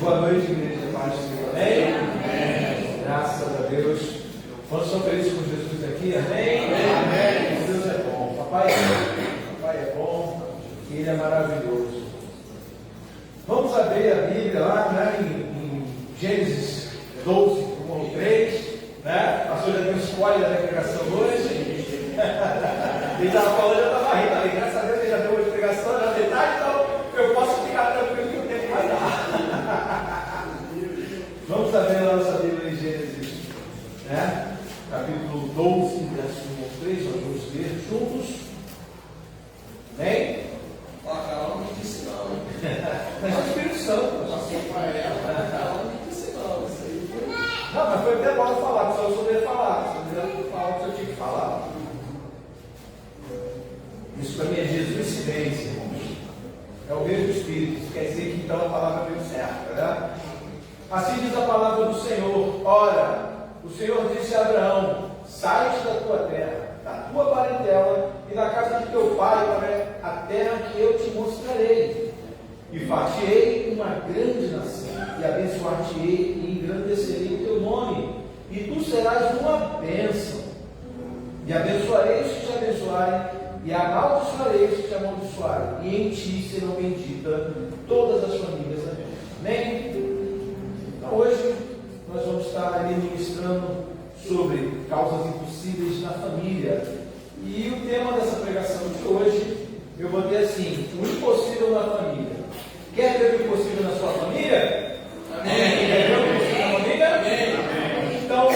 Boa noite, igreja. Paz do Senhor. Amém? Amém. Graças a Deus. Quantos estão felizes com Jesus aqui? Amém? Amém. Deus é bom. Papai é bom. E Ele é maravilhoso. Vamos abrir a Bíblia lá, né, em Gênesis 12, 1 ao 3. Né? A pastora já deu spoiler da pregação hoje. Ele estava falando, eu estava rindo ali. Graças a Deus ele já deu uma pregação, já metade, então eu posso ficar tranquilo que o tempo vai dar. Vamos abrir a nossa Bíblia em Gênesis, né? Capítulo 12, verso 1 ao 3, nós vamos ler juntos. Amém? A Carol não me disse não. Mas é o Espírito Santo. Passou para ela, a Carol não me disse não. Isso aí foi. Não, mas foi até bom falar, só eu souber falar. Se eu não falar o que eu tinha que falar. Isso para mim é jesuicidência, irmãos. É o mesmo Espírito. Isso quer dizer que então a palavra veio certa, né? Assim diz a palavra do Senhor: ora, o Senhor disse a Abraão: sai-te da tua terra, da tua parentela e da casa de teu pai para a terra que eu te mostrarei. E far-te-ei uma grande nação, e abençoar-te-ei e engrandecerei o teu nome, e tu serás uma bênção. E abençoarei os que te abençoarem, e amaldiçoarei os que te amaldiçoarem, e em ti serão benditas todas as famílias da terra. Amém? Então, hoje nós vamos estar ali ministrando sobre causas impossíveis na família. E o tema dessa pregação de hoje, eu vou ter assim: o impossível na família. Quer ver o impossível na sua família? Amém. Quer ver o impossível na família? Amém. Então,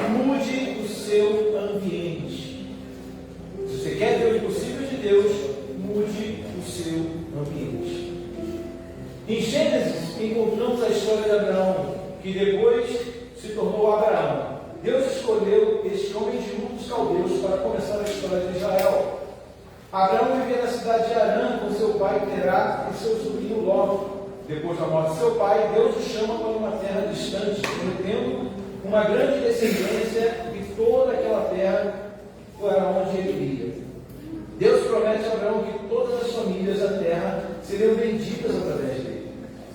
mude o seu ambiente. Se você quer ver o impossível de Deus, mude o seu ambiente. Em Gênesis, encontramos a história de Abraão, que depois se tornou Abraão. Deus escolheu este homem de Ur dos Caldeus para começar a história de Israel. Abraão vivia na cidade de Harã com seu pai Terá e seu sobrinho Ló. Depois da morte de seu pai, Deus o chama para uma terra distante, prometendo uma grande descendência, e toda aquela terra para onde ele iria. Deus promete a Abraão que todas as famílias da terra seriam benditas através dele.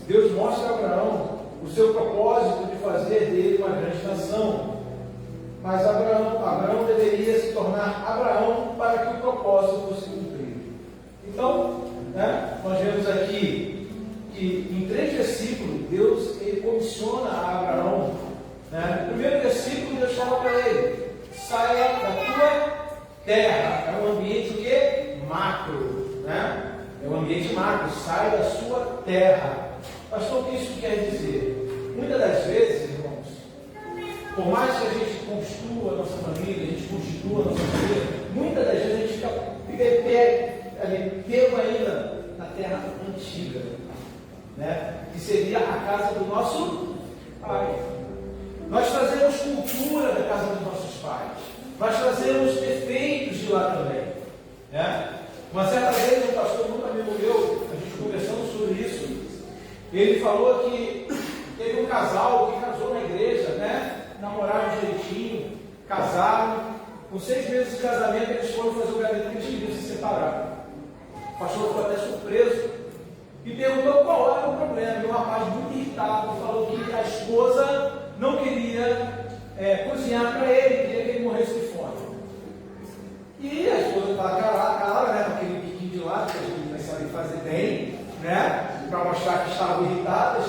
Deus mostra a Abraão o seu propósito de fazer dele uma grande nação. Mas Abraão deveria se tornar Abraão para que o propósito fosse cumprido. Então, né, nós vemos aqui que em 3 versículos, Deus ele comissiona a Abraão. Né? No primeiro versículo, Deus fala para ele: saia da tua terra. É um ambiente o quê? Macro. Né? É um ambiente macro. Saia da sua terra. Pastor, o que isso quer dizer? Muitas das vezes, irmãos, por mais que a gente construa a nossa família, a gente constitua a nossa família, muitas das vezes a gente fica pego ainda na terra antiga, né? Que seria a casa do nosso pai. Nós trazemos cultura da casa dos nossos pais. Nós trazemos defeitos de lá também, né? Uma certa vez, um pastor, muito amigo meu, a gente conversando sobre isso, ele falou que teve um casal que casou na igreja, né? Namoraram direitinho, casaram. Com 6 meses de casamento, eles foram fazer o gabinete que eles queriam se separar. O pastor ficou até surpreso e perguntou qual era o problema. E um rapaz muito irritado falou que a esposa não queria cozinhar para ele, queria que ele morresse de fome. E a esposa estava calada, né? Com aquele biquinho de lado que a gente vai saber fazer bem, né? Para mostrar que estavam irritadas.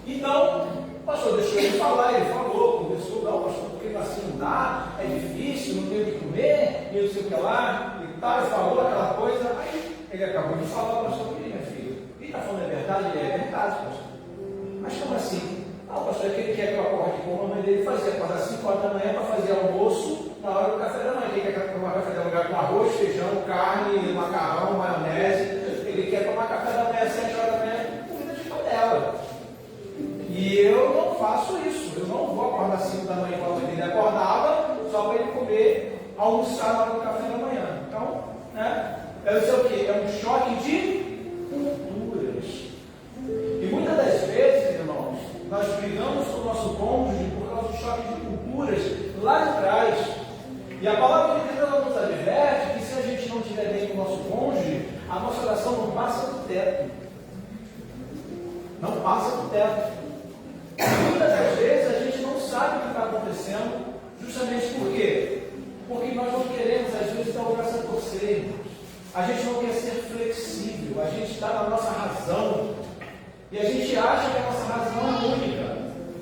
Então, o pastor deixou ele falar, ele falou, conversou, não, pastor, porque assim não dá, é difícil, não tem o que comer, e não sei o que lá, e tal, e falou aquela coisa. Aí ele acabou de falar, pastor, minha filha, ele está falando a verdade? Ele é verdade, pastor. Mas como assim? Ah, pastor, é que ele quer que eu acorde como a mãe dele fazia, acordar às 5 horas da manhã para fazer almoço na hora do café da manhã. Ele quer tomar café da manhã com arroz, feijão, carne, macarrão, maionese. Ele quer tomar café da manhã às 7 horas da manhã, comida de panela. E eu não faço isso. Eu não vou acordar às 5 da manhã quando ele acordava, só para ele comer, almoçar na hora do café da manhã. Então, né? Eu sei o quê? É um choque de culturas. E muitas das vezes, irmãos, nós brigamos com o nosso cônjuge por causa do choque de culturas lá de trás. E a palavra de Deus nos adverte que se a gente não estiver bem com o nosso cônjuge, a nossa oração não passa do teto. Não passa do no teto. Muitas das vezes a gente não sabe o que está acontecendo, justamente por quê? Porque nós não queremos, às vezes, dar o braço a torcer, irmãos. A gente não quer ser flexível, a gente está na nossa razão, e a gente acha que a nossa razão é única.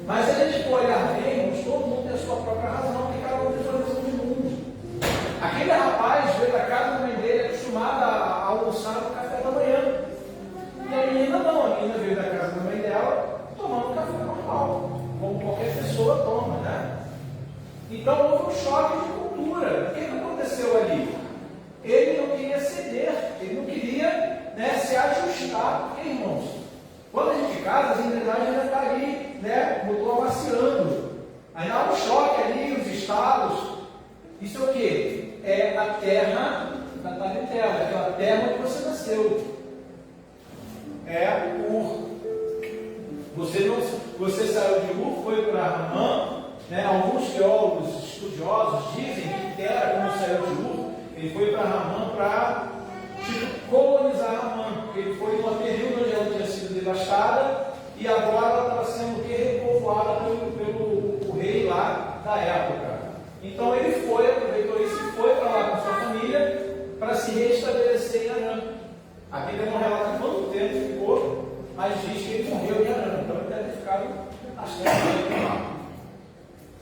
Mas se a gente for olhar bem, irmãos, todo mundo tem a sua própria razão, porque cada um tem a sua visão de mundo. Aquele rapaz veio da casa da mãe dele, acostumado a almoçar no café da manhã. E a menina não, a menina veio da casa da mãe dela, tomando café normal, como qualquer pessoa toma, né? Então houve um choque de cultura. O que aconteceu ali? Ele não queria ceder, ele não queria, né, se ajustar. Porque, irmãos, quando a gente casa, as engrenagens ainda estão ali, né, motor amaciando. Aí há um choque ali, os estalos. Isso é o quê? É a terra da parentela, aquela terra onde você nasceu. É Ur. Você saiu de Ur, foi para Ramã, né? Alguns teólogos estudiosos dizem que Tera, quando saiu de Ur, ele foi para Ramã para colonizar Ramã, porque ele foi num período onde ela tinha sido devastada e agora ela estava sendo repovoada pelo rei lá da época. Então ele foi, aproveitou isso e foi para lá com sua família para se restabelecer em Arã. Aqui não relata quanto tempo ficou, mas diz que ele morreu em Arã, então ele deve ter ficado bastante lá.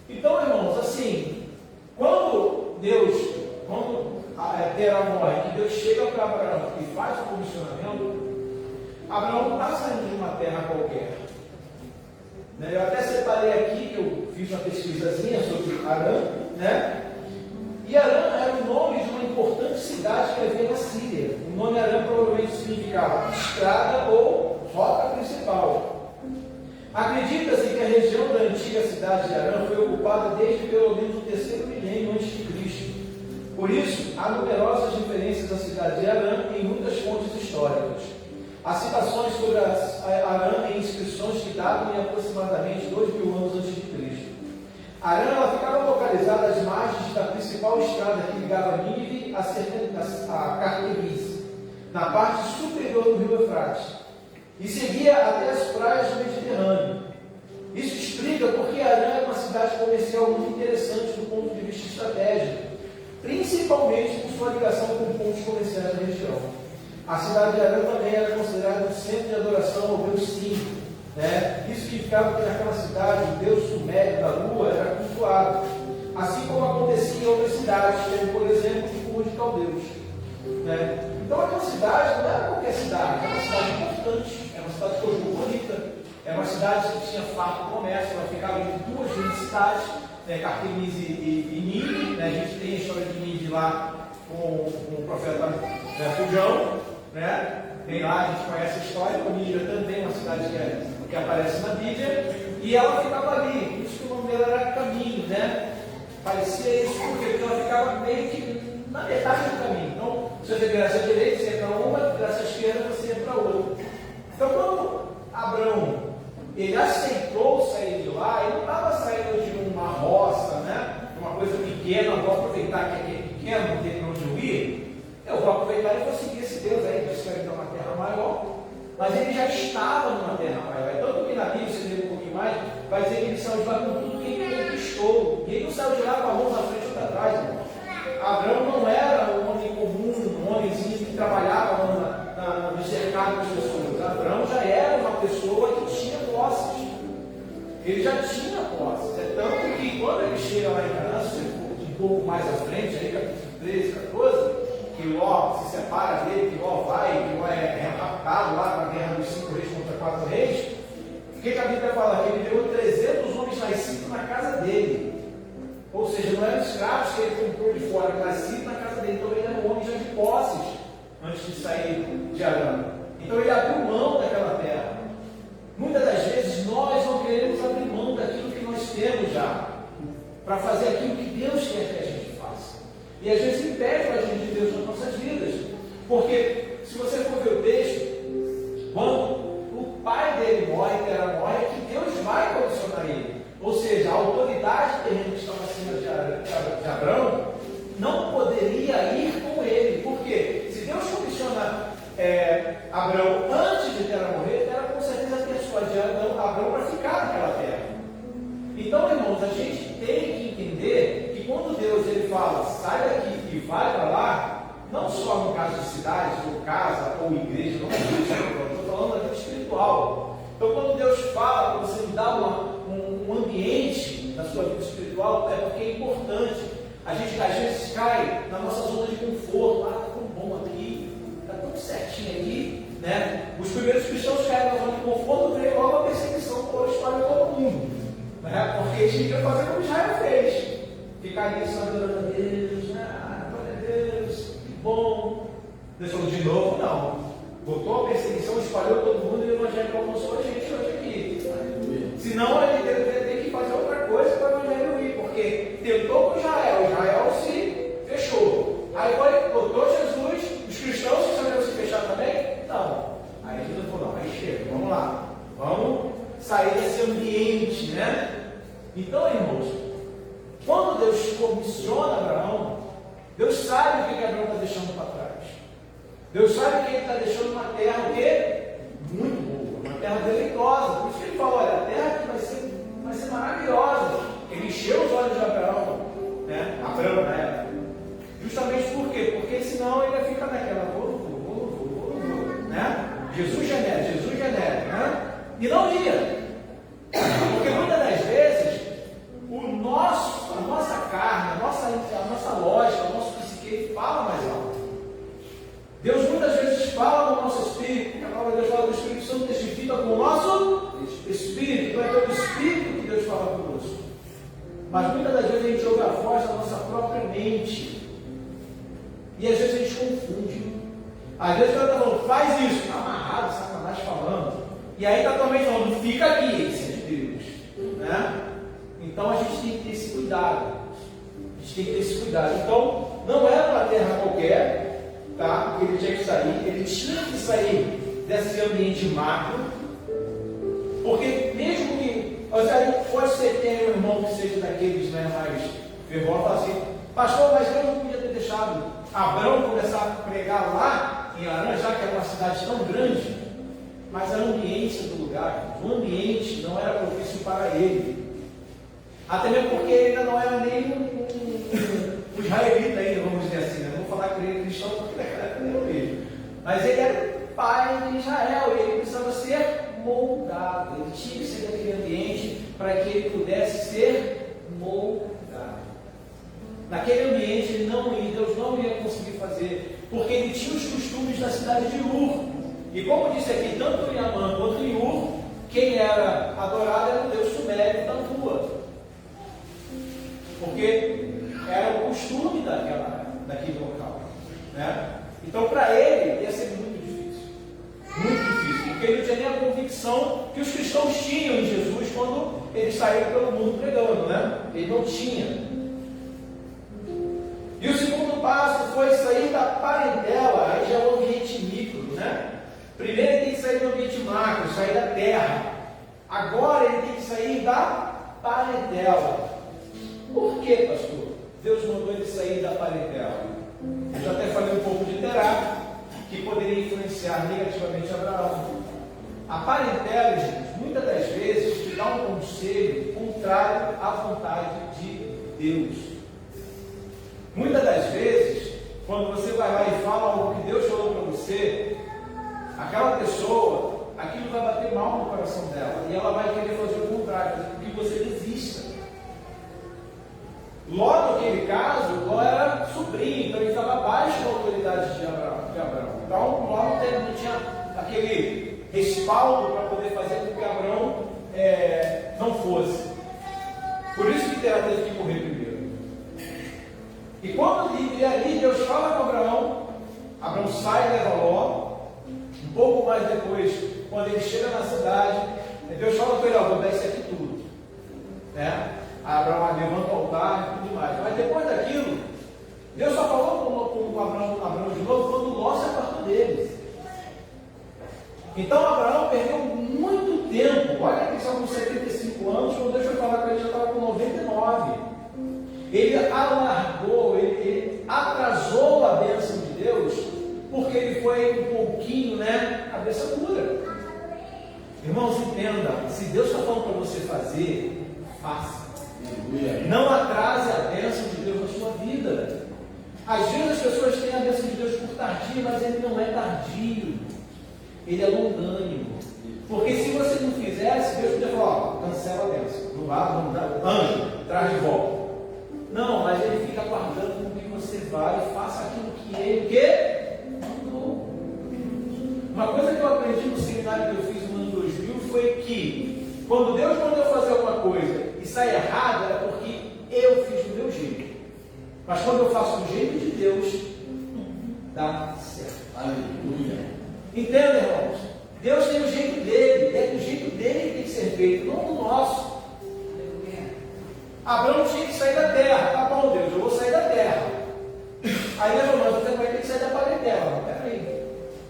Então, irmãos, assim, quando Tera morre, que Deus chega para Abraão e faz o comissionamento, Abraão não está saindo de uma terra qualquer. Eu até separei aqui, que eu fiz uma pesquisazinha sobre Arã, né? E Arã era o nome de uma importante cidade que havia na Síria. O nome Arã provavelmente significava estrada ou rota principal. Acredita-se que a região da antiga cidade de Arã foi ocupada desde pelo menos o 3º milênio a.C. Por isso, há numerosas referências à cidade de Arã em muitas fontes históricas. Há citações sobre Arã em inscrições que datam em aproximadamente 2.000 anos antes de Cristo. Arã ela ficava localizada às margens da principal estrada que ligava Nínive a Carquemis, na parte superior do rio Eufrates, e seguia até as praias do Mediterrâneo. Isso explica porque Arã é uma cidade comercial muito interessante do ponto de vista estratégico, principalmente por sua ligação com pontos comerciais da região. A cidade de Arã também era considerada um centro de adoração ao deus Sim. Isso significava que naquela cidade o deus sumério da lua era cultuado, assim como acontecia em outras cidades, como por exemplo Ur de Caldeus. Então aquela cidade não era qualquer cidade, era uma cidade importante, era uma cidade cosmopolita, era uma cidade que tinha farto comércio, ela ficava entre duas grandes cidades, Carquemis e Nínive. A gente tem a história de Nínive lá com o profeta Fujão, Tem lá, a gente conhece a história. Nínive também é uma cidade que aparece na Bíblia, e ela ficava ali, por isso que o nome dela era Caminho, Parecia isso, porque ela ficava meio que na metade do caminho. Então, se você virasse à direita, você ia para uma, se virasse à esquerda, você ia para outra. Então, quando Abraão ele aceitou sair de lá, ele não estava saindo de uma roça, uma coisa pequena, vou aproveitar que aqui é pequeno, não tem para onde eu ir, eu vou aproveitar e vou seguir esse Deus aí, que espera dar uma terra maior. Mas ele já estava numa terra maior. Tanto que na Bíblia, se ler um pouquinho mais, vai dizer que ele saiu de lá com tudo que ele conquistou. E ele não saiu de lá com a mão na frente ou atrás, irmão. Abraão não era um homem comum, um homenzinho que trabalhava no cercado das pessoas. Abraão já era uma pessoa que tinha posses. Ele já tinha posses. É tanto que quando ele chega lá em Canaã, um pouco mais à frente, aí, capítulo 13, 14, que Ló se separa dele, que Ló é raptado lá para a guerra dos 5 reis contra 4 reis. O que a Bíblia fala? Que ele deu 300 homens nascidos na casa dele. Ou seja, não eram escravos que ele comprou de fora, nascidos na casa dele. Então ele era um homem já de posses antes de sair de Arã. Então ele abriu mão daquela terra. Muitas das vezes nós não queremos abrir mão daquilo que nós temos já, para fazer aquilo que Deus quer que a gente faça. E às vezes impede a gente de Deus nas nossas vidas. Porque se você for ver o texto, quando o pai dele morre, Tera morre, é que Deus vai condicionar ele. Ou seja, a autoridade terrena que estava acima de Abraão não poderia ir com ele. Por quê? Se Deus condiciona Abraão antes de Tera morrer, Tera com certeza persuadir Então, irmãos, a gente tem que entender que quando Deus ele fala, sai daqui e vai para lá, não só no caso de cidades, ou casa, ou igreja, não é isso, eu estou falando da vida espiritual. Então, quando Deus fala para você mudar um ambiente na sua vida espiritual, é porque é importante. A gente às vezes cai na nossa zona de conforto. Ah, está tão bom aqui, está tudo certinho aqui, né? Os primeiros cristãos caem na zona de conforto, veio logo a perseguição por espalhar todo mundo, né? Porque eles queriam fazer como Israel fez, ficar ali só adorando a Deus, glória a Deus, que bom. Deus falou de novo, não. Botou a perseguição, espalhou todo mundo e o evangelho alcançou a gente hoje aqui. Senão ele ter que fazer outra coisa para o evangelho ir, porque tentou com Israel se fechou. Aí botou Jesus, os cristãos que sabiam se fechar também? Não. Aí Jesus falou, não, aí chega, vamos lá. Vamos sair desse ambiente, né? Então, irmãos, quando Deus comissiona Abraão, Deus sabe o que Abraão está deixando para trás. Deus sabe que ele está deixando uma terra o quê? Muito boa, uma terra deleitosa. Por isso que ele falou, olha, a terra que vai ser maravilhosa. Ele encheu os olhos de Abraão, né? Abraão na época. Justamente por quê? Porque senão ele ia ficar naquela, vou, né? Jesus genérico, né? E não ia. Porque muitas das vezes, a nossa carne, a nossa lógica, o nosso psique fala mais alto. Deus muitas vezes fala no nosso espírito, a palavra de Deus fala do Espírito Santo, testifica com o nosso espírito, não é pelo Espírito que Deus fala conosco. Mas muitas das vezes a gente ouve a voz da nossa própria mente. E às vezes a gente confunde. Às vezes ela está falando, faz isso, está amarrado, Satanás falando. E aí está também falando, fica aqui, esses Deus. Né? Então a gente tem que ter esse cuidado. Então, não era uma terra qualquer. Tá? Ele tinha que sair desse ambiente macro, porque mesmo que pode ser ter um irmão que seja daqueles, né, mais fervorosos, fala assim, pastor, mas eu não podia ter deixado Abraão começar a pregar lá em Arã, já que era uma cidade tão grande, mas a ambiência do lugar, o ambiente não era propício para ele, até mesmo porque ele ainda não era nem um israelita ainda, vamos dizer assim, né? Não vou falar que ele é cristão porque naquela época nem é mesmo. Mas ele era pai de Israel, e ele precisava ser moldado, ele tinha que ser daquele ambiente para que ele pudesse ser moldado. Naquele ambiente ele Deus não ia conseguir fazer, porque ele tinha os costumes da cidade de Ur. E como disse aqui, tanto em Amã quanto em Ur, quem era adorado era o Deus sumério da rua. Porque era o costume daquele local, né? Então para ele ia ser muito difícil, porque ele não tinha nem a convicção que os cristãos tinham em Jesus quando eles saíram pelo mundo pregando, né? Ele não tinha. E o segundo passo foi sair da parentela, aí já é o ambiente micro, né? Primeiro ele tem que sair do ambiente macro, sair da terra. Agora ele tem que sair da parentela. Por que, pastor? Deus mandou ele sair da parentela. Eu já até falei um pouco de Terá, que poderia influenciar negativamente Abraão. A parentela, gente, muitas das vezes te dá um conselho contrário à vontade de Deus. Muitas das vezes, quando você vai lá e fala algo que Deus falou para você, aquela pessoa, aquilo vai bater mal no coração dela, e ela vai querer fazer o contrário, que você desista. Ló, naquele caso, Ló era sobrinho, então ele estava abaixo da autoridade de Abraão. Então, Ló não tinha aquele respaldo para poder fazer com que Abraão não fosse. Por isso que Terá teve que morrer primeiro. E quando ali Deus fala com Abraão sai e leva Ló. Um pouco mais depois, quando ele chega na cidade, Deus fala com ele, vou dar isso aqui tudo. Né? Abraão levanta o altar e tudo mais. Mas depois daquilo, Deus só falou com Abraão de novo quando Ló se apartou deles. Então Abraão perdeu muito tempo. Olha que são com 75 anos, quando Deus foi falar com ele, já estava com 99. Ele alargou, ele atrasou a bênção de Deus, porque ele foi um pouquinho, cabeça dura. Irmãos, entenda, se Deus está falando para você fazer, faça. Não atrase a bênção de Deus na sua vida. Às vezes as pessoas têm a bênção de Deus por tardio, mas ele não é tardio. Ele é longânimo. Porque se você não fizesse, Deus podia falar, ó, cancela a bênção. Não vá, não dá, anjo, traz de volta. Não, mas ele fica aguardando com que você vá e faça aquilo que ele mandou. Uma coisa que eu aprendi no seminário que eu fiz no ano 2000 foi que quando Deus mandou fazer alguma coisa e sai errado, era porque eu fiz do meu jeito. Mas quando eu faço do jeito de Deus, dá certo. Aleluia. Entenda, irmãos? Deus tem o jeito dele, é do jeito dele que tem que ser feito, não do nosso. Abraão tinha que sair da terra. Tá bom, Deus, eu vou sair da terra. Aí Deus falou, você vai ter que sair da parentela. Peraí, é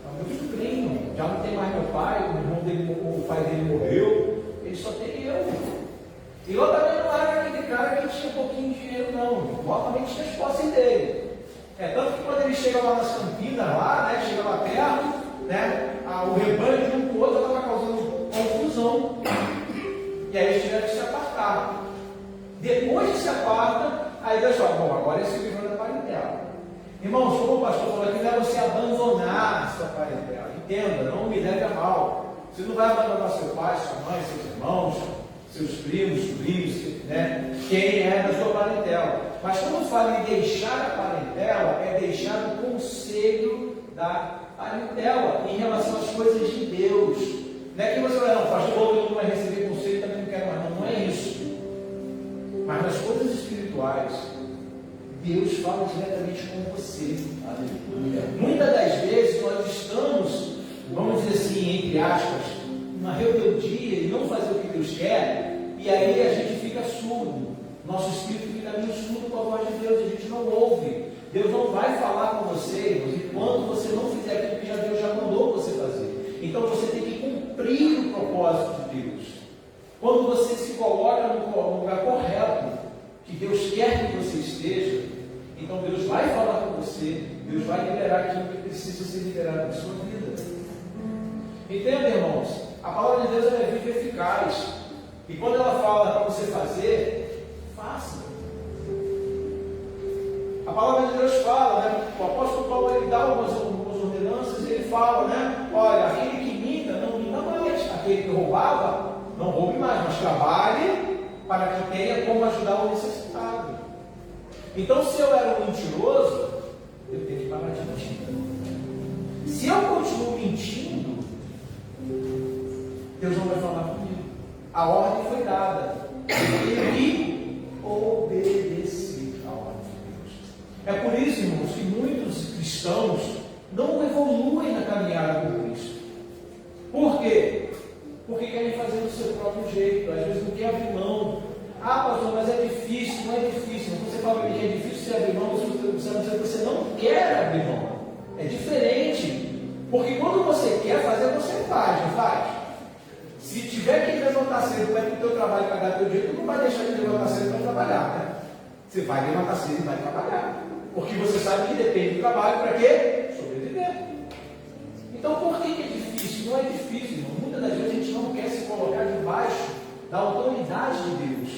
o meu sobrinho, já não tem mais meu pai, o irmão dele, o pai dele morreu, ele só tem eu. E eu também não era aquele cara que tinha um pouquinho de dinheiro, não. Normalmente tinha as posses dele. Tanto que quando ele chega lá nas Campinas, lá, né, chega lá perto, né, o rebanho de um com o outro estava causando confusão. E aí eles tiveram que se apartar. Depois de se aparta, aí Deus fala, bom, agora esse livro é da parentela. Irmãos, como o pastor falou aqui, não é você abandonar a sua parentela. Entenda, não me leve a mal. Você não vai abandonar seu pai, sua mãe, seus irmãos, seus primos, sobrinhos, né? Quem é da sua parentela. Mas quando fala em deixar a parentela, é deixar o conselho da parentela em relação às coisas de Deus. Não é que você vai, não, pastor, eu não vai receber conselho, também não quero mais, não é isso. Mas nas coisas espirituais, Deus fala diretamente com você. Aleluia. Muitas das vezes nós estamos, vamos dizer assim, entre aspas, numa rebeldia e não fazer o que Deus quer, e aí a gente fica surdo. Nosso espírito fica meio surdo com a voz de Deus, a gente não ouve. Deus não vai falar com você enquanto você não fizer aquilo que Deus já mandou você fazer. Então você tem que cumprir o propósito de Deus. Quando você se coloca no lugar correto, que Deus quer que você esteja, então Deus vai falar com você, Deus vai liberar aquilo que precisa ser liberado na sua vida. Entenda, irmãos? A palavra de Deus é viva e eficaz. E quando ela fala para você fazer, faça. A palavra de Deus fala, né? O apóstolo Paulo ele dá algumas ordenanças e ele fala, né? Olha, aquele que imita, não minta mais. Aquele que roubava, não roube mais, mas trabalhe para que tenha como ajudar o necessitado. Então, se eu era um mentiroso, eu tenho que parar de mentir. Se eu continuo mentindo, Deus não vai falar comigo. A ordem foi dada. Eu que obedeci a ordem de Deus. É por isso, irmãos, que muitos cristãos não evoluem na caminhada com Cristo. Por quê? Porque querem fazer do seu próprio jeito, às vezes não quer abrir mão. Ah, pastor, mas é difícil, não é difícil. Você fala que é difícil você abrir mão, você não quer abrir mão. É diferente. Porque quando você quer fazer, você faz, não faz? Se tiver que levantar cedo para ir para o teu trabalho e pagar teu dinheiro, tu não vai deixar de levantar cedo para trabalhar, né? Você vai levantar cedo e vai trabalhar. Porque você sabe que depende do trabalho para quê? Sobreviver. Então, por que é difícil? Não é difícil, irmão. Muitas das vezes a gente não quer se colocar debaixo da autoridade de Deus.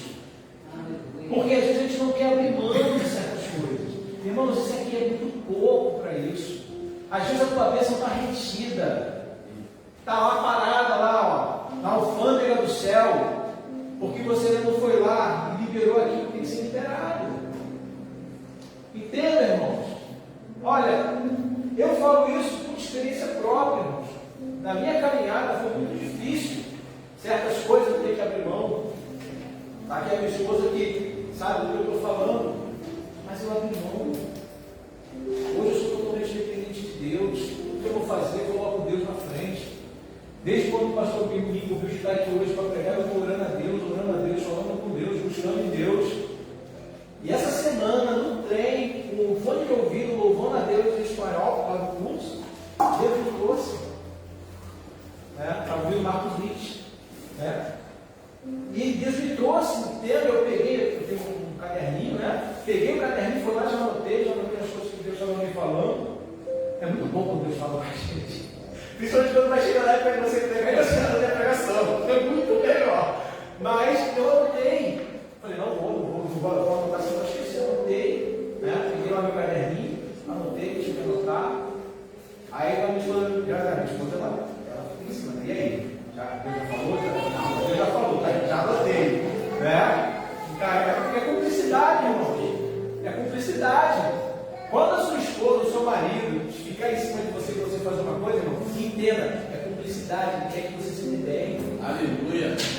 Porque às vezes a gente não quer abrir mão de certas coisas. Irmãos, isso aqui é muito pouco para isso. Às vezes a tua bênção está retida. Está lá parada, lá, ó, na alfândega do céu. Porque você não foi lá e liberou aquilo que tem que ser liberado. Entenda, irmãos? Olha, eu falo isso por experiência própria, irmãos. Na minha caminhada foi muito difícil. Certas coisas eu tenho que abrir mão. Está aqui a minha esposa que sabe do que eu estou falando. Mas eu abri mão. Hoje eu sou totalmente dependente de Deus. O que eu vou fazer? Eu coloco Deus na frente. Desde quando o pastor me convidou estar aqui hoje para pregar, eu estou orando a Deus, falando com Deus, buscando em Deus. E essa semana, no trem, com o fone de ouvido, louvando a Deus em espanhol, para o curso, Deus me trouxe. Né, para ouvir o Marcos Nietzsche. Né? E Deus me trouxe, entendeu? Eu tenho um caderninho, né? Peguei o caderninho, fui lá, já anotei as coisas que Deus estava me falando. É muito bom quando Deus fala com a gente. Principalmente quando vai chegar lá e você entregar e você não tem a pregação. É muito melhor. Mas eu anotei.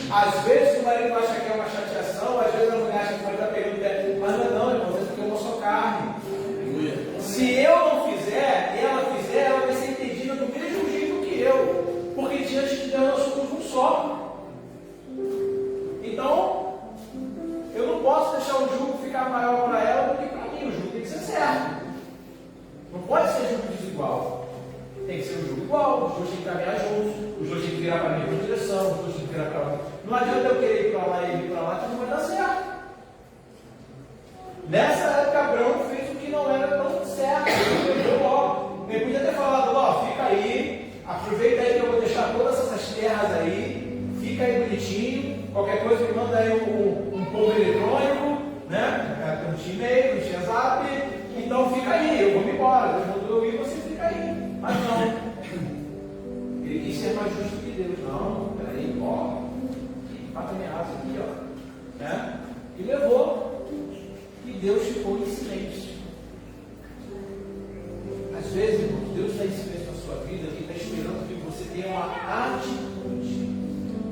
Às vezes o marido acha que é uma chateação, às vezes a mulher acha que pode estar pegando pé, mas não, irmão, é porque eu não sou carne. Se eu não fizer e ela fizer, ela vai ser entendida do mesmo jeito que eu, porque diante de Deus nós somos um só. Então, eu não posso deixar o jugo ficar maior para ela do que para mim. O jugo tem que ser certo. Não pode ser jugo desigual. Tem que ser um jugo igual. Os dois têm que caminhar juntos. Os dois têm que virar para a mesma direção. Os dois têm que virar para lá. Não adianta eu querer ir para lá e ele ir para lá, que não vai dar certo. Nessa época, Abraão fez o que não era tão certo. Ele pegou logo. Ele podia ter falado: ó, fica aí, aproveita aí que eu vou deixar todas essas terras aí, fica aí bonitinho. Qualquer coisa me manda aí um povo eletrônico, né? Não tinha e-mail, não tinha zap, então fica aí, eu vou me embora. Deus mandou eu ir, você fica aí. Mas não. Ele quis ser mais justo que Deus. Não, peraí, ó, bata minha asa aqui, ó. Né? E levou. E Deus ficou em silêncio. Às vezes, irmão, Deus está em silêncio na sua vida, Ele está esperando que você tenha uma atitude,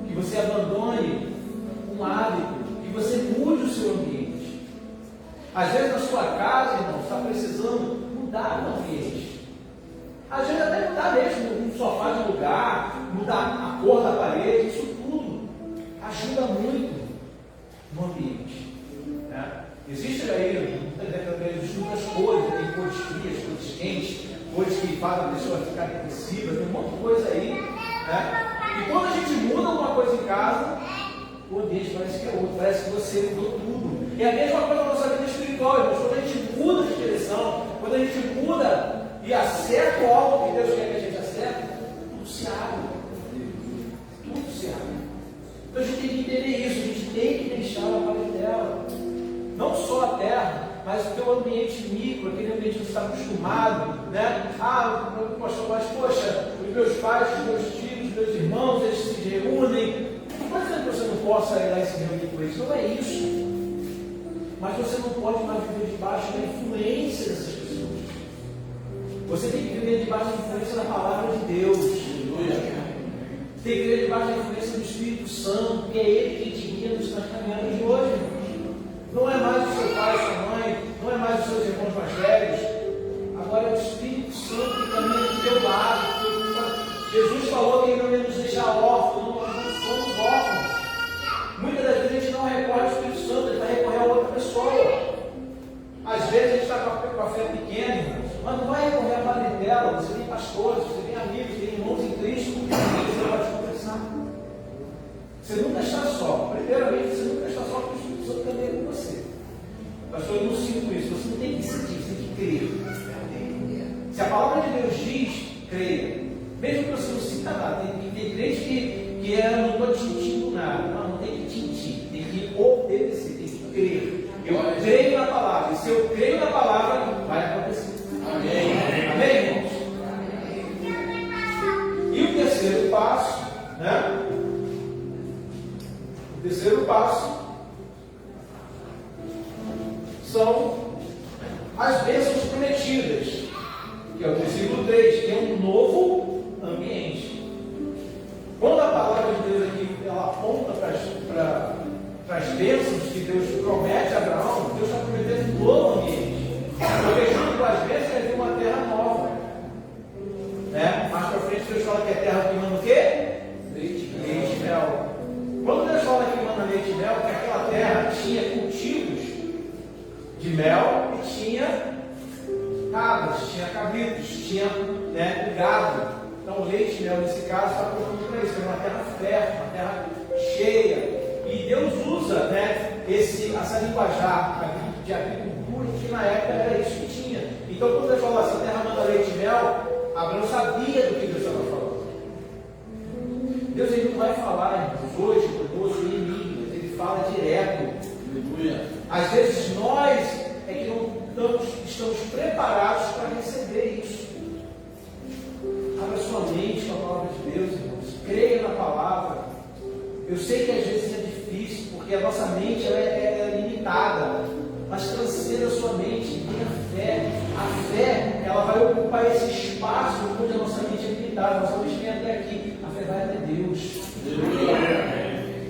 que você abandone um hábito, que você mude o seu ambiente. Às vezes na sua casa, irmão, está precisando mudar o ambiente. Às vezes até mudar mesmo um sofá de lugar, mudar a cor da parede, isso tudo ajuda muito no ambiente. Né? Existe aí, muitas cores, tem cores frias, cores quentes, cores que fazem a pessoa ficar depressiva, tem um monte de coisa aí. Né? E quando a gente muda alguma coisa em casa, o ambiente parece que é outro, parece que você mudou tudo. E a mesma coisa na nossa vida espiritual, irmãos. Quando a gente muda de direção, quando a gente muda e acerta algo que Deus quer que a gente acerte, tudo se abre. Tudo se abre. Então a gente tem que entender isso, a gente tem que deixar a parentela. Não só a terra, mas o teu ambiente micro, aquele ambiente que você está acostumado, né? Pastor, mas poxa, os meus pais, os meus tios, os meus irmãos, eles se reúnem. Não pode dizer que você não possa ir lá e se reunir com eles, não é isso. Mas você não pode mais viver debaixo da influência dessas pessoas. Você tem que viver debaixo da influência da palavra de Deus. Você tem que viver debaixo da influência do Espírito Santo, que é Ele quem te guia nos caminhadas de hoje. Não é mais o seu pai, sua mãe, não é mais os seus irmãos mais velhos. Agora é o Espírito Santo que caminha do teu lado. Jesus falou que Ele não ia nos deixar órfãos, nós não somos órfãos. Muitas das vezes a gente não recorre ao Espírito Santo, ele vai recorrer a outra pessoa. Às vezes a gente está com a fé pequena, mas não vai recorrer à parentela. Você tem pastores, você tem amigos, tem irmãos em Cristo, que você pode conversar. Você nunca está só. Primeiramente, você nunca está só, porque o Espírito Santo também é com você. Pastor, eu não sinto isso. Você não tem que sentir, você tem que crer. Se a palavra de Deus diz, creia. Mesmo que você não sinta nada, tem crente que não estou te sentindo nada. Não tem que sentir, tem que obedecer, tem que crer. Eu creio na palavra, e se eu creio na palavra, vai acontecer. Amém. Amém, irmãos? E o terceiro passo, né? O terceiro passo são as bênçãos prometidas, que é o versículo 3, que é um novo ambiente. Quando a palavra de Deus aqui ela aponta para as bênçãos que Deus promete a Abraão, Deus está prometendo um novo ambiente. Porque junto com as bênçãos vai vir uma terra nova. Né? Mais para frente Deus fala que é terra que manda o quê? Leite e mel. Quando Deus fala que manda leite e mel, que aquela terra tinha cultivos de mel e tinha cabras, tinha cabritos, tinha gado. Então o leite e mel nesse caso está apontando para isso, é uma terra fértil, uma terra cheia. E Deus usa essa linguajar de agricultura, que na época era isso que tinha. Então quando Deus fala assim, terra manda leite e mel, Abraão sabia do que Deus estava falando. Deus ele não vai falar, irmãos, hoje conosco em enigmas, ele fala direto. Às vezes nós é que não estamos preparados para receber isso. Abra sua mente com a palavra de Deus, irmãos. Creia na palavra. Eu sei que às vezes é difícil, porque a nossa mente ela é limitada. Mas transcenda a sua mente, tenha fé. A fé, ela vai ocupar esse espaço onde a nossa mente é limitada. A nossa mente vem até aqui. A fé vai até Deus.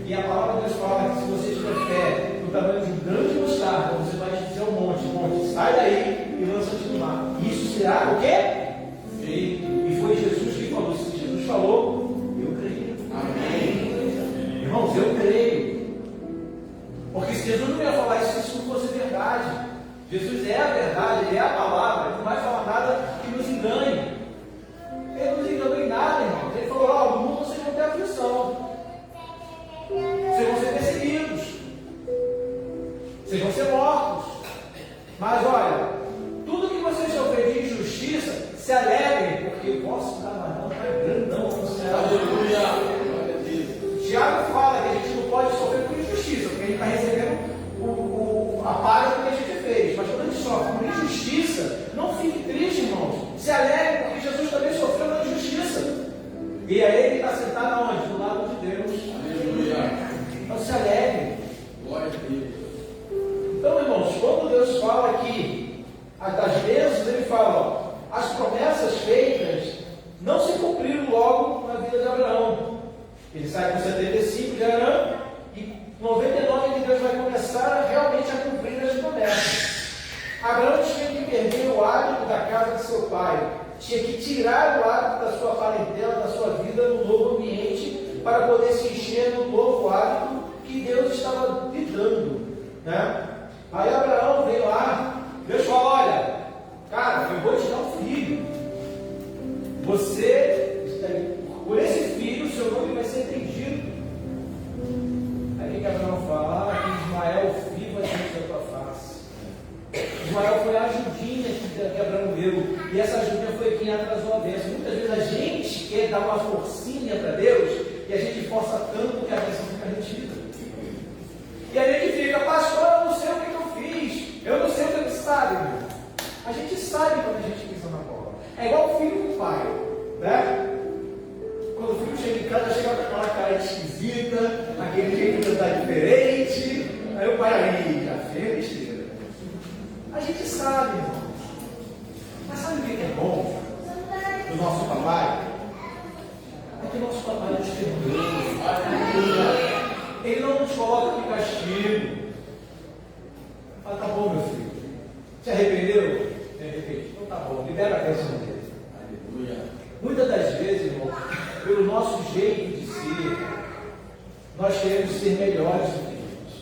E a palavra de Deus fala que se você tiver fé no tamanho de um grão de mostarda, você vai dizer ao monte, sai daí e lança-te no mar. Isso será o quê? Feito. E foi Jesus que falou. Se Jesus falou, eu creio. Amém. Irmãos, eu creio. Porque se Jesus não ia falar isso, isso não fosse verdade. Jesus é a verdade, Ele é a palavra, Ele não vai falar nada que nos engane. Ele não nos enganou em nada, irmão. Ele falou, no mundo vocês vão ter aflição. Vocês vão ser perseguidos. Vocês vão ser mortos. Mas olha, tudo que vocês sofrem de injustiça, se alegrem, porque o vosso galardão é grandão no céu. Aleluia. Tiago fala que a gente não pode sofrer por injustiça, porque a gente está recebendo a paz do que a gente fez. Mas quando a gente sofre por injustiça, não fique triste, irmãos. Se alegre, porque Jesus também sofreu na injustiça. E aí ele está sentado aonde? Do lado de Deus. Aleluia. Então se alegre. Glória a Deus. Então, irmãos, quando Deus fala aqui das bênçãos, ele fala, as promessas feitas não se cumpriram logo na vida de Abraão. Ele sai com 75 de Arã e 99 de Deus vai começar realmente a cumprir as promessas. Abraão tinha que perder o hábito da casa de seu pai, tinha que tirar o hábito da sua parentela, da sua vida no novo ambiente, para poder se encher no novo hábito que Deus estava lhe dando, né? Aí Abraão veio lá, Deus falou, olha, cara, eu vou te dar um filho, por esse filho, seu nome vai ser bendito. Aí o que Abraão fala? Que Ismael viva diante da tua face. Ismael foi a ajudinha que Abraão deu, e essa ajudinha foi quem atrasou a bênção. Muitas vezes a gente quer dar uma forcinha para Deus, e a gente força tanto que a bênção fica retida. E a gente fica, pastor, eu não sei o que eu fiz, eu não sei o que ele sabe, irmão. A gente sabe quando a gente pisa na bola. É igual o filho com o pai, né? Quando o filho chega em casa, chega com aquela cara esquisita, aquele jeito de andar diferente. Aí o pai, aí, já fez besteira. A gente sabe, irmão. Mas sabe o que é bom do nosso papai? É que o nosso papai nos perdoa. Ele não nos coloca de castigo. Fala, tá bom, meu filho. Se arrependeu? Se arrependeu. Então tá bom, libera a bênção dele. Aleluia. Muitas das vezes, irmão, pelo nosso jeito de ser, nós queremos ser melhores do que Deus.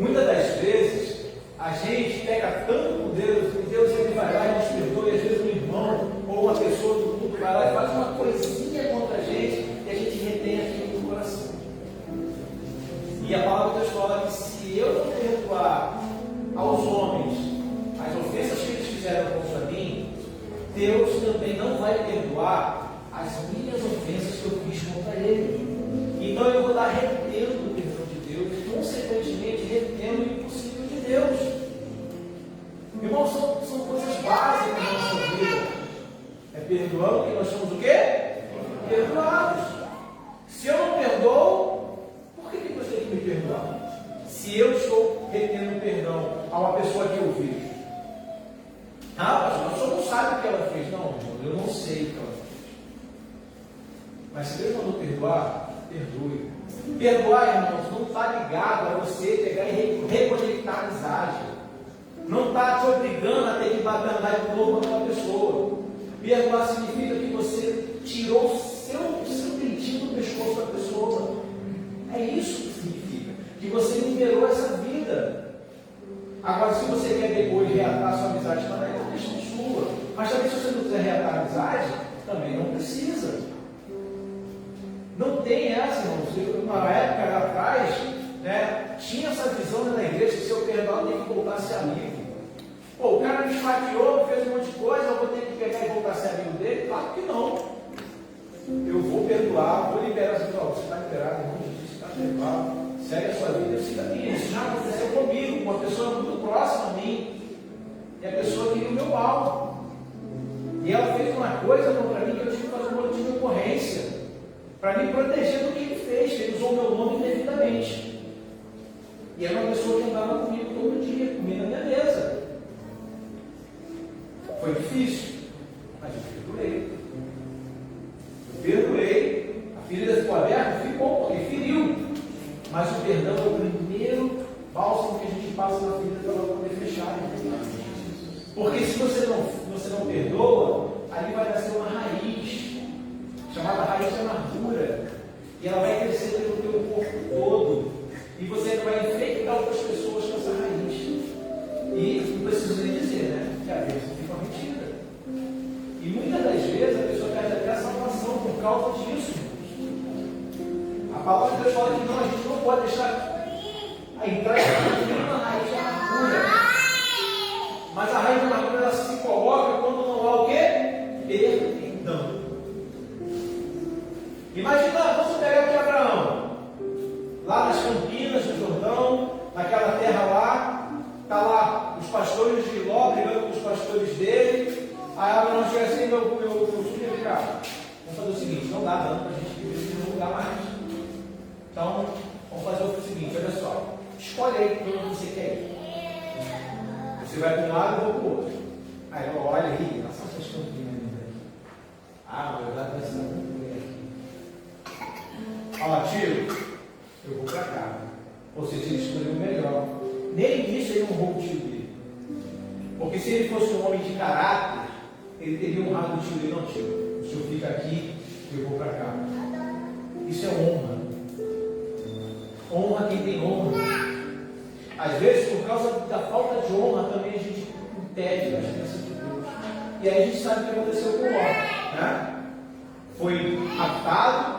Muitas das vezes, a gente pega tanto com Deus, e Deus ele vai lá e nos perdoa, e às vezes um irmão ou uma pessoa do mundo vai lá e faz uma coisinha contra a gente, e a gente retém aquilo no coração. E a palavra de Deus fala que se eu não perdoar aos homens as ofensas que eles fizeram contra mim, Deus também não vai perdoar as minhas ofensas que eu fiz contra Ele. Então eu vou estar retendo o perdão de Deus e, consequentemente, retendo o impossível de Deus. Irmãos, são coisas básicas na nossa vida. É perdoando que nós somos o quê? Perdoados. Se eu não perdoo, por que Deus tem que me perdoar? Se eu estou retendo perdão a uma pessoa que eu vejo. Pastor, o senhor não sabe o que ela fez. Não, eu não sei o que ela fez. Mas se Deus mandou perdoar, perdoe. Perdoar, irmãos, não está ligado a você pegar e reconectar a amizade. Não está te obrigando a ter que batalhar de novo com aquela pessoa. Perdoar significa que você tirou o seu dentinho do pescoço da pessoa. É isso que significa. Que você liberou essa vida. Agora, se você quer depois reatar a sua amizade, também é uma questão sua. Mas também, se você não quiser reatar a amizade, também não precisa. Não tem essa, irmãos. Uma época lá atrás, né, tinha essa visão na igreja que se eu perdoar, eu tenho que voltar a ser amigo. Pô, o cara me esfaqueou, fez um monte de coisa, eu vou ter que pegar e voltar a ser amigo dele? Claro que não. Eu vou perdoar, vou liberar. Você está liberado, irmão, Jesus está perdoado. Segue a sua vida, siga a minha. Isso já aconteceu comigo, com uma pessoa muito próxima a mim. E a pessoa queria o meu mal. E ela fez uma coisa contra mim que eu tive que fazer um boletim de ocorrência para me proteger do que ele fez. Ele usou o meu nome indevidamente. E era uma pessoa que andava comigo todo dia, comendo na minha mesa. Foi difícil, mas eu perdoei. A ferida ficou aberta? Mas o perdão é o primeiro bálsamo que a gente passa na vida para ela poder fechar. Porque se você não perdoa, ali vai nascer uma raiz, chamada raiz de amargura. E ela vai crescer pelo teu corpo todo. E você vai infectar outras pessoas com essa raiz. E não preciso nem dizer, né? Que a bênção fica retida. E muitas das vezes a pessoa perde até a salvação por causa disso. A palavra de Deus fala que não, a gente não pode deixar entrar em nenhuma raiz de amargura. Mas a raiz de amargura ela se coloca quando não há o quê? Perdão. Imagina, vamos pegar aqui Abraão, lá nas Campinas, no Jordão, naquela terra lá, está lá os pastores de Ló brigando com os pastores dele. Aí Abraão chega assim, meu filho, vem cá, vamos fazer o seguinte, não dá dano para a gente viver em nenhum lugar mais. Então, vamos fazer o seguinte, olha só, escolhe aí para onde você quer ir. Você vai para um lado, eu vou para o outro. Aí eu olho aí, nós somos as Campinas. Ah, na verdade vai ser muito bem aqui. Ó, tio, eu vou para cá. Ou seja, ele escolheu o melhor. Nem isso ele honrou o tio dele. Porque se ele fosse um homem de caráter, ele teria honrado o tio dele. Não, tio, o senhor fica aqui, eu vou para cá. Isso é honra. Honra quem tem honra. Às vezes, por causa da falta de honra, também a gente impede as bênçãos de Deus. E aí a gente sabe o que aconteceu com o Ló, né? Foi raptado,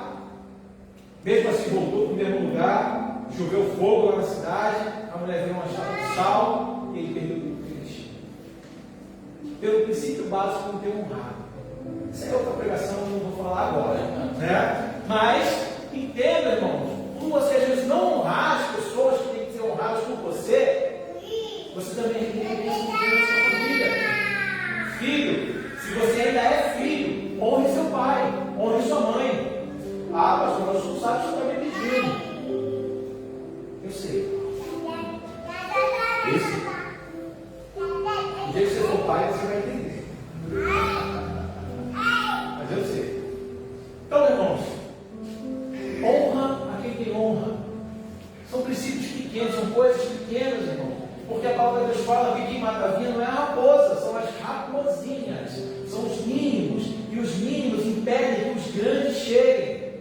mesmo assim voltou para o mesmo lugar, choveu fogo lá na cidade, a mulher veio uma chave de sal e ele perdeu tudo que ele tinha. Pelo princípio básico de ter honrado. Essa é outra pregação que eu não vou falar agora, né? Mas entenda, irmãos, por você às vezes não honrar as pessoas que têm que ser honradas por você, você também tem que ter isso na sua família. Filho, se você ainda é filho, honre seu pai, honre sua mãe. Ah, pastor, nós não sabemos o que você está me pedindo. Eu sei. O dia que você for pai, você vai entender. Mas eu sei. Então, irmãos, honra a quem tem honra. São princípios pequenos, são coisas pequenas, irmãos. Porque a palavra de Deus fala que quem mata a vinha não é a raposa, são as raposinhas, são os mínimos, e os mínimos impedem que os grandes cheguem.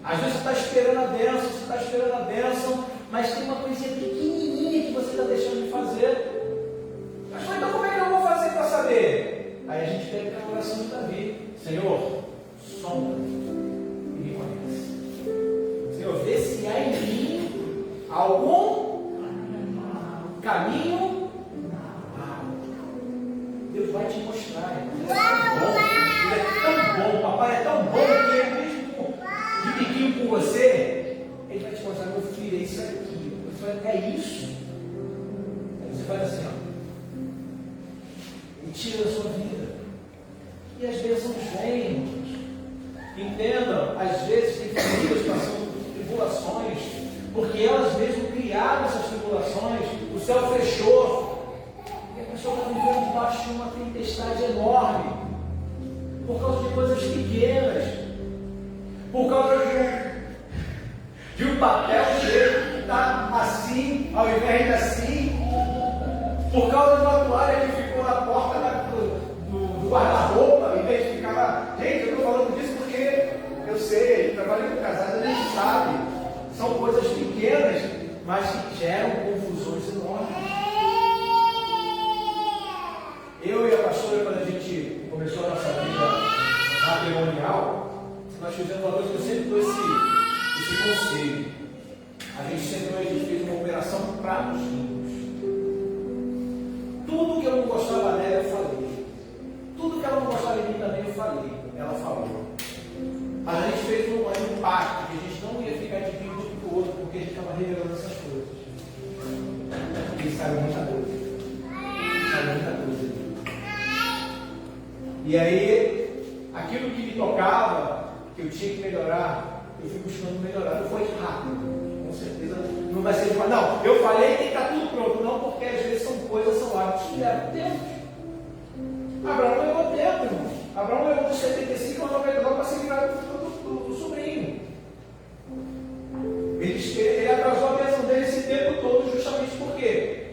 Às vezes você está esperando a bênção, mas tem uma coisinha pequenininha que você está deixando de fazer. Mas então como é que eu vou fazer para saber? Aí a gente pega a oração de Davi: Senhor, sonda e me conhece. Senhor, vê se há em mim algum caminho mal. Deus vai te mostrar. Ele é tão bom, papai é tão bom que ele mesmo de biquinho com você, ele vai te mostrar: meu filho, é isso aqui. Você vai, é isso. Aí você faz assim, ó, e tira da sua vida. E as bênçãos vêm, irmãos. Entendam, às vezes tem famílias passando por tribulações, porque elas mesmas criaram essas tribulações, o céu fechou, e a pessoa está vivendo debaixo de uma tempestade enorme, por causa de coisas pequenas, por causa de um papel cheio que está assim, ao invés de assim, por causa de uma toalha que ficou na porta do guarda-roupa, em vez de ficar lá. Gente, eu estou falando disso porque eu sei, trabalhei com casados, a gente sabe. São coisas pequenas, mas que geram confusões enormes. Eu e a pastora, quando a gente começou a nossa vida matrimonial, nós fizemos uma coisa que eu sempre dou esse conselho. A gente fez uma operação pratos limpos. Tudo que eu não gostava dela, eu falei. Tudo que ela não gostava de mim também, eu falei. Ela falou. Mas a gente fez um pacto que a gente não ia ficar dividindo um para o outro, porque a gente estava revelando essas coisas. E saiu muita coisa. E aí, aquilo que me tocava, que eu tinha que melhorar, eu fui buscando melhorar. Não foi rápido, com certeza. Não vai ser de uma. Não, eu falei que está tudo pronto. Não, porque às vezes são coisas, são hábitos que levam tempo. Abraão levou tempo, irmão. Abraão levou dos 75 anos para se livrar do sobrinho.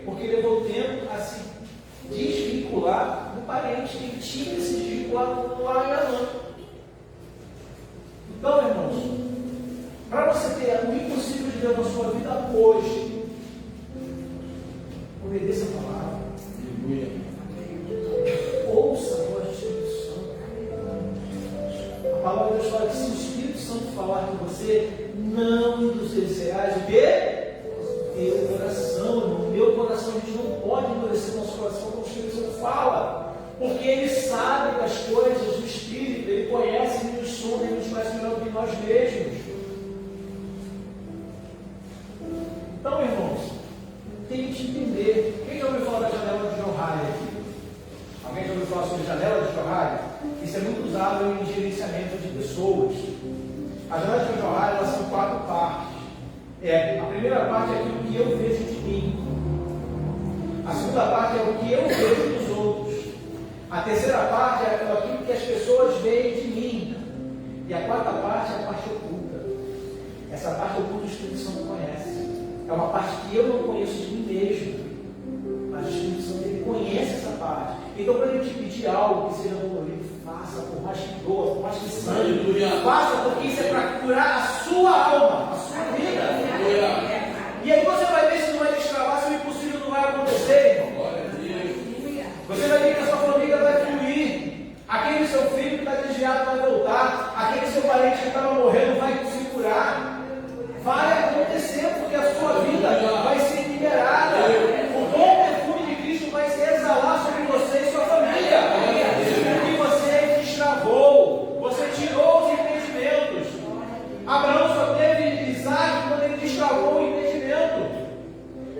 Porque levou tempo a se desvincular do parente. Ele tinha que se desvincular do lar e da mãe. Então, irmãos, para você ter o impossível de Deus na sua vida hoje, obedeça a palavra. Ouça a voz do Espírito Santo. A palavra de Deus fala que se o Espírito Santo falar com você, não endurecerás o teu coração, irmão. Meu coração, a gente não pode endurecer nosso coração quando o Espírito Santo fala, porque ele sabe das coisas do Espírito, ele conhece, ele nos sonda, ele nos conhece melhor do que nós mesmos. Então, irmãos, tem que entender. Quem já ouviu falar da janela de Johari aqui? Alguém já ouviu falar sobre janela de Johari? Isso é muito usado em gerenciamento de pessoas. A janela de Johari, elas são 4 partes. A primeira parte é aquilo que eu vejo de mim. A segunda parte é o que eu vejo dos outros. A terceira parte é aquilo que as pessoas veem de mim. E a quarta parte é a parte oculta. Essa parte oculta o Espírito Santo conhece. É uma parte que eu não conheço de mim mesmo. Mas o Espírito Santo, ele conhece essa parte. Então, quando ele te pedir algo que seja dolorido, faça, por mais que doa, por mais que sangue. Faça, porque isso é para curar a sua alma, a sua vida. E aí você vai ver se não vai destravar, se o impossível não vai acontecer, irmão. Você vai ver que a sua família vai fluir. Aquele seu filho que está desviado vai voltar. Aquele seu parente que estava morrendo vai se curar. Vai acontecer, porque a sua vida vai ser liberada. O bom perfume de Cristo vai se exalar sobre você e sua família. Porque você destravou, você tirou os impedimentos. Abraão só teve Isaac quando ele destravou o impedimento.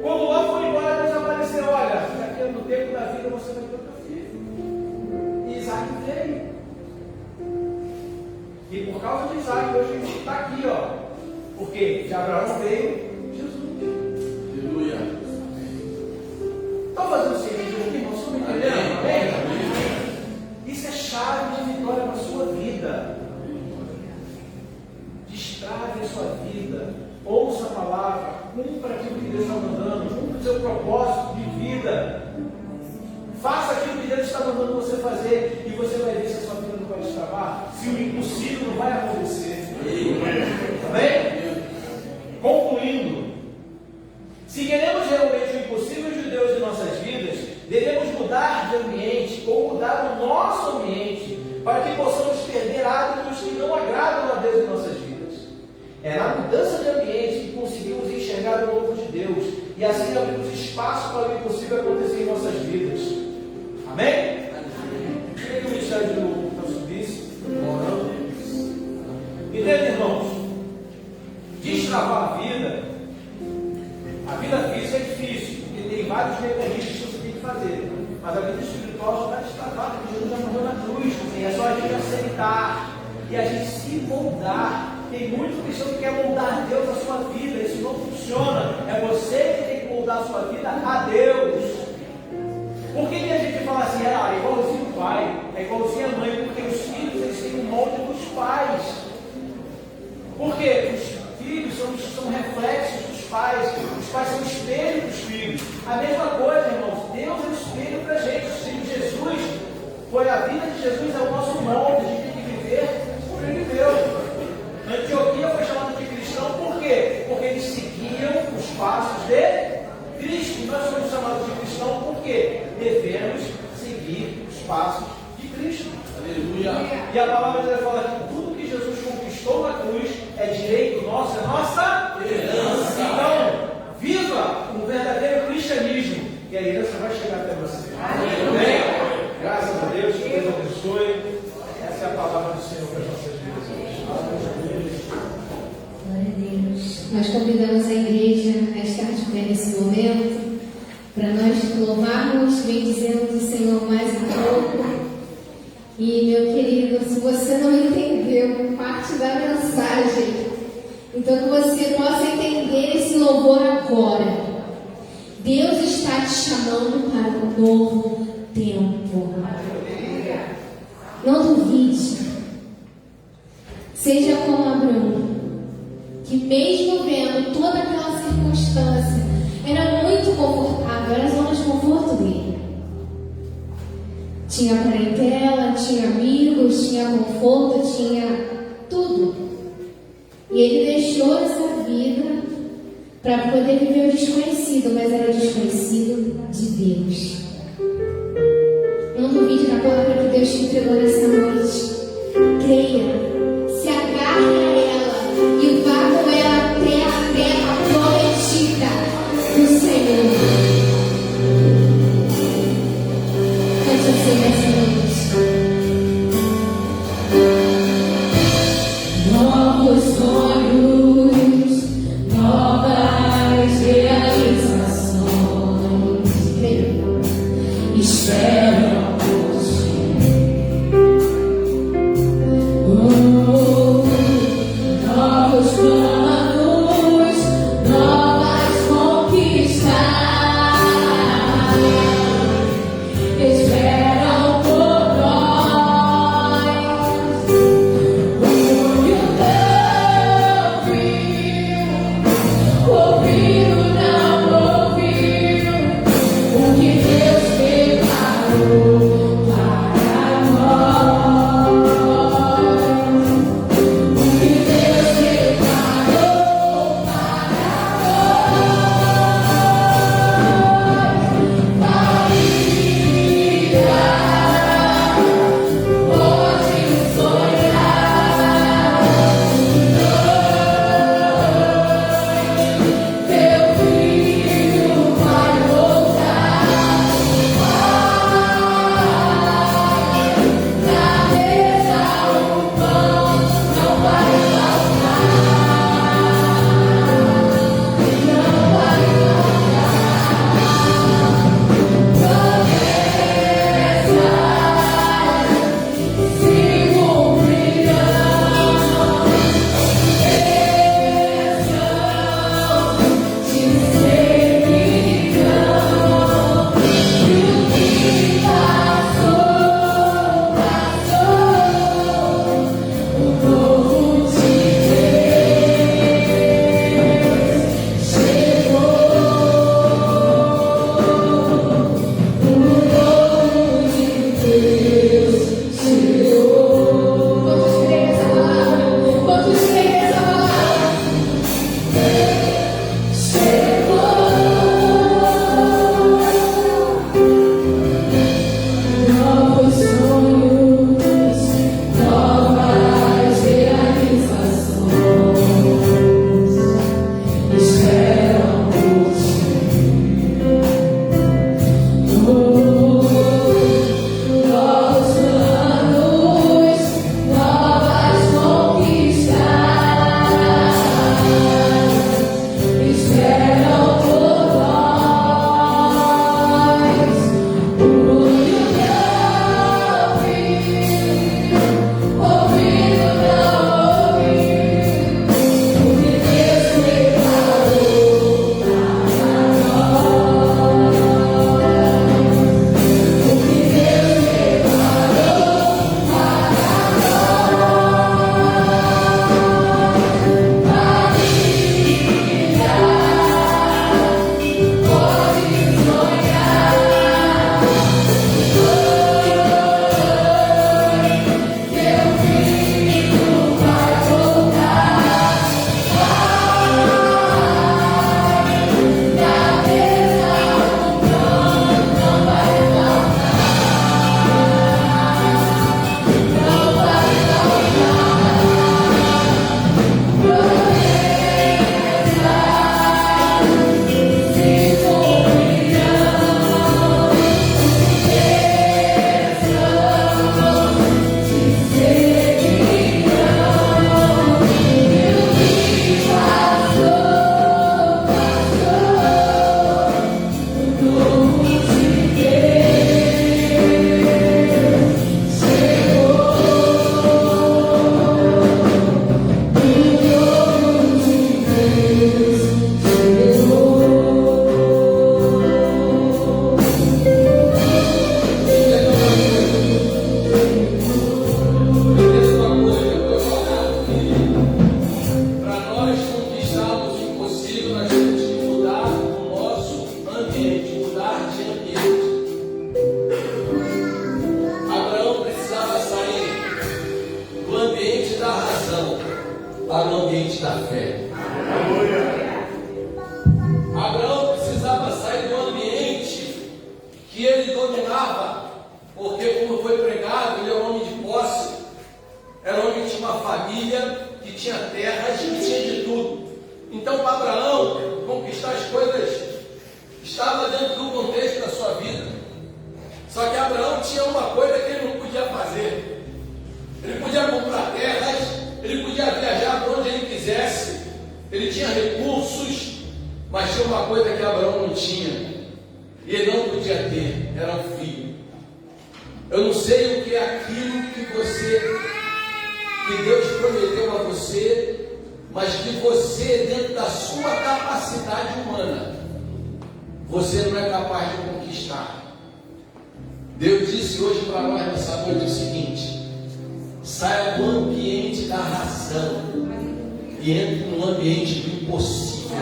Quando Ló foi embora, Deus apareceu: olha, daqui no tempo da vida você vai ter o teu filho. E Isaac veio. E por causa de Isaac, hoje a gente está aqui, ó. Porque de Abraão veio Jesus. Aleluia. Estão fazendo sentido aqui, irmão? Estão me entendendo? Amém? Isso é chave de vitória na sua vida. Destrave a sua vida. Ouça a palavra. Cumpra aquilo que Deus está mandando. Cumpra o seu propósito de vida. Faça aquilo que Deus está mandando você fazer. E você vai ver se a sua vida não vai destravar. Se o impossível não vai acontecer. Amém? Concluindo, se queremos realmente o impossível de Deus em nossas vidas, devemos mudar de ambiente ou mudar o nosso ambiente para que possamos perder hábitos que não agradam a Deus em nossas vidas. É na mudança de ambiente que conseguimos enxergar o novo de Deus e assim abrimos espaço para o impossível acontecer em nossas vidas. Amém? Queria que o Ministério de novo subisse, orando. Entende, irmãos? Destravar a vida física é difícil, porque tem vários mecanismos que você tem que fazer, mas a vida espiritual já está destravada, porque Jesus já morreu na cruz, é só a gente aceitar e a gente se moldar. Tem muito cristão que quer moldar Deus na sua vida, isso não funciona, é você que tem que moldar a sua vida a Deus. Por que a gente fala assim, é igualzinho o pai, é igualzinho a mãe? Porque os filhos, eles têm o molde dos pais. Por quê? Os filhos são reflexos dos pais, os pais são espelho dos filhos. A mesma coisa, irmãos, Deus é um espelho para a gente. O Filho de Jesus, a vida de Jesus é o nosso molde, a gente tem que viver como ele viveu. Antioquia foi chamada de cristão, por quê? Porque eles seguiam os passos de Cristo. Nós somos chamados de cristão porque devemos seguir os passos de Cristo. Aleluia. E a palavra de Deus fala que tudo que Jesus conquistou na cruz é direito nosso, é nossa herança. Então, viva um verdadeiro cristianismo e a herança vai chegar até você. Amém? Graças a Deus, que Deus abençoe. Essa é a palavra do Senhor para as nossas vidas. Glória a Deus. Nós convidamos a igreja a estar de pé nesse momento para nós louvarmos, bendizemos o Senhor mais um pouco. E, meu querido, se você não entendeu parte da mensagem, então que você possa entender esse louvor agora. Deus está te chamando para um novo tempo. Não duvide. Seja como Abraão, que mesmo vendo toda aquela circunstância, era muito confortável, era a zona de conforto dele. Tinha parentela, tinha amigos, tinha conforto, tinha tudo. E ele deixou essa vida para poder viver o desconhecido, mas era o desconhecido de Deus. Não duvide da palavra que Deus te entregou nessa noite. Creia, se agarre a ela e vá com ela até a terra prometida do Senhor. Cante assim nessa noite. Novos sonhos, novas realizações. Espero. Abraão precisava sair do ambiente que ele dominava, porque, como foi pregado, ele era um homem de posse, era um homem que tinha uma família, que tinha terras, que tinha de tudo. Então, para Abraão conquistar as coisas estava dentro do contexto da sua vida. Só que Abraão tinha uma coisa que ele não podia fazer. Ele podia comprar terras, ele podia viajar para onde ele quisesse, ele tinha recursos, mas tinha uma coisa que Abraão não tinha, e ele não podia ter, era um filho. Eu não sei o que é aquilo que Deus prometeu a você, mas que você, dentro da sua capacidade humana, você não é capaz de conquistar. Deus disse hoje para nós nessa noite o seguinte: saia do ambiente da razão e entre no ambiente do impossível.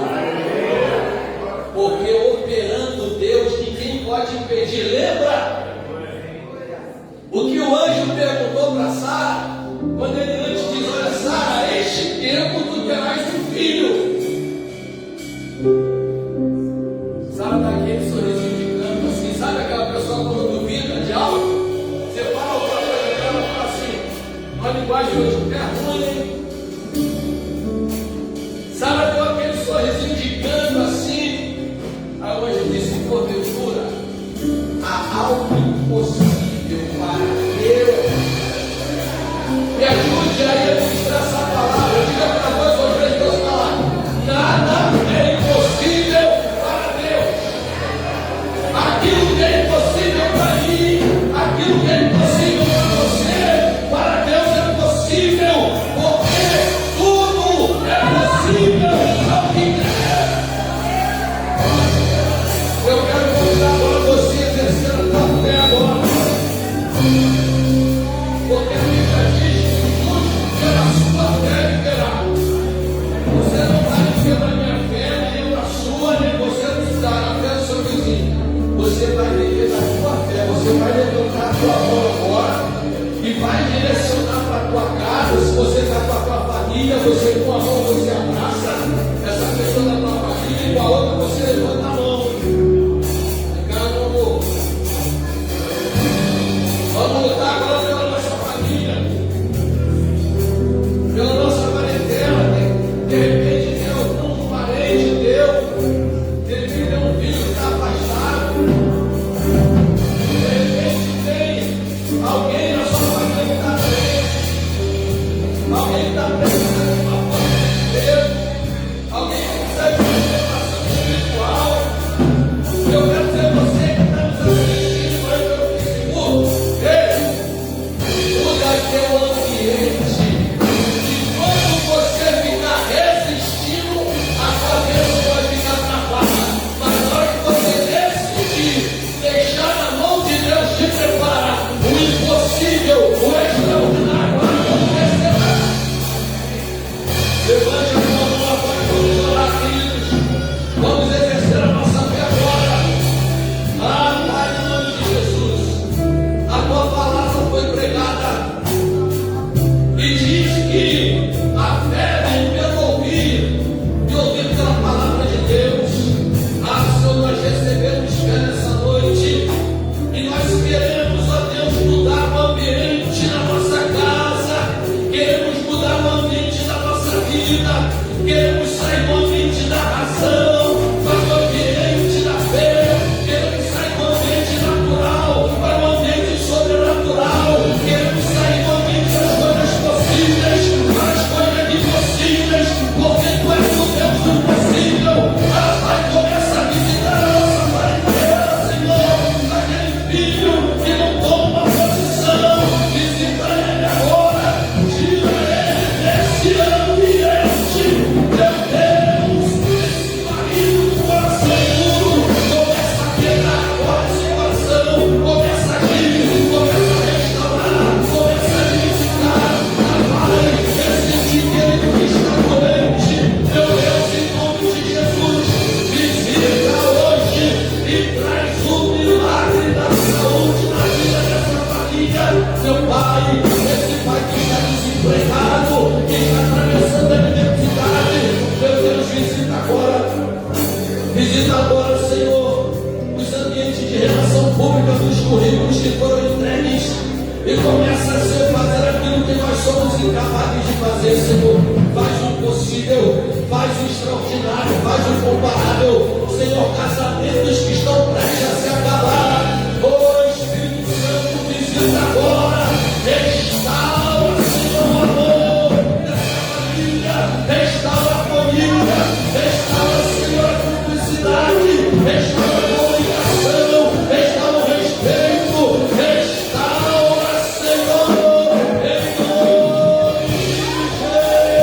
Porque operando Deus, ninguém pode impedir. Lembra o que o anjo perguntou para Sara, quando ele antes diz: olha, Sara, este tempo tu terás um filho. Sara está aquele sorrisinho de canto assim, sabe aquela pessoa quando duvida de algo? Você fala alguma coisa para ela, fala assim, uma linguagem hoje é ruim, hein? Sara deu aquele sorrisinho de canto assim. A anjo disse: porventura há algo impossível para Deus. Me ajude currículos que foram entregues e começa a ser fazer aquilo que nós somos incapazes de fazer, Senhor. Faz o impossível, faz o extraordinário, faz o incomparável, Senhor. Casamentos que estão prestes a se acabar, oh Espírito Santo, visita agora, restaura, Senhor, o amor dessa família, restaura a família, restaura, Senhor, a cumplicidade, restaura a comunicação, restaura o respeito, restaura, Senhor, em nome de Jesus.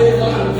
levantar.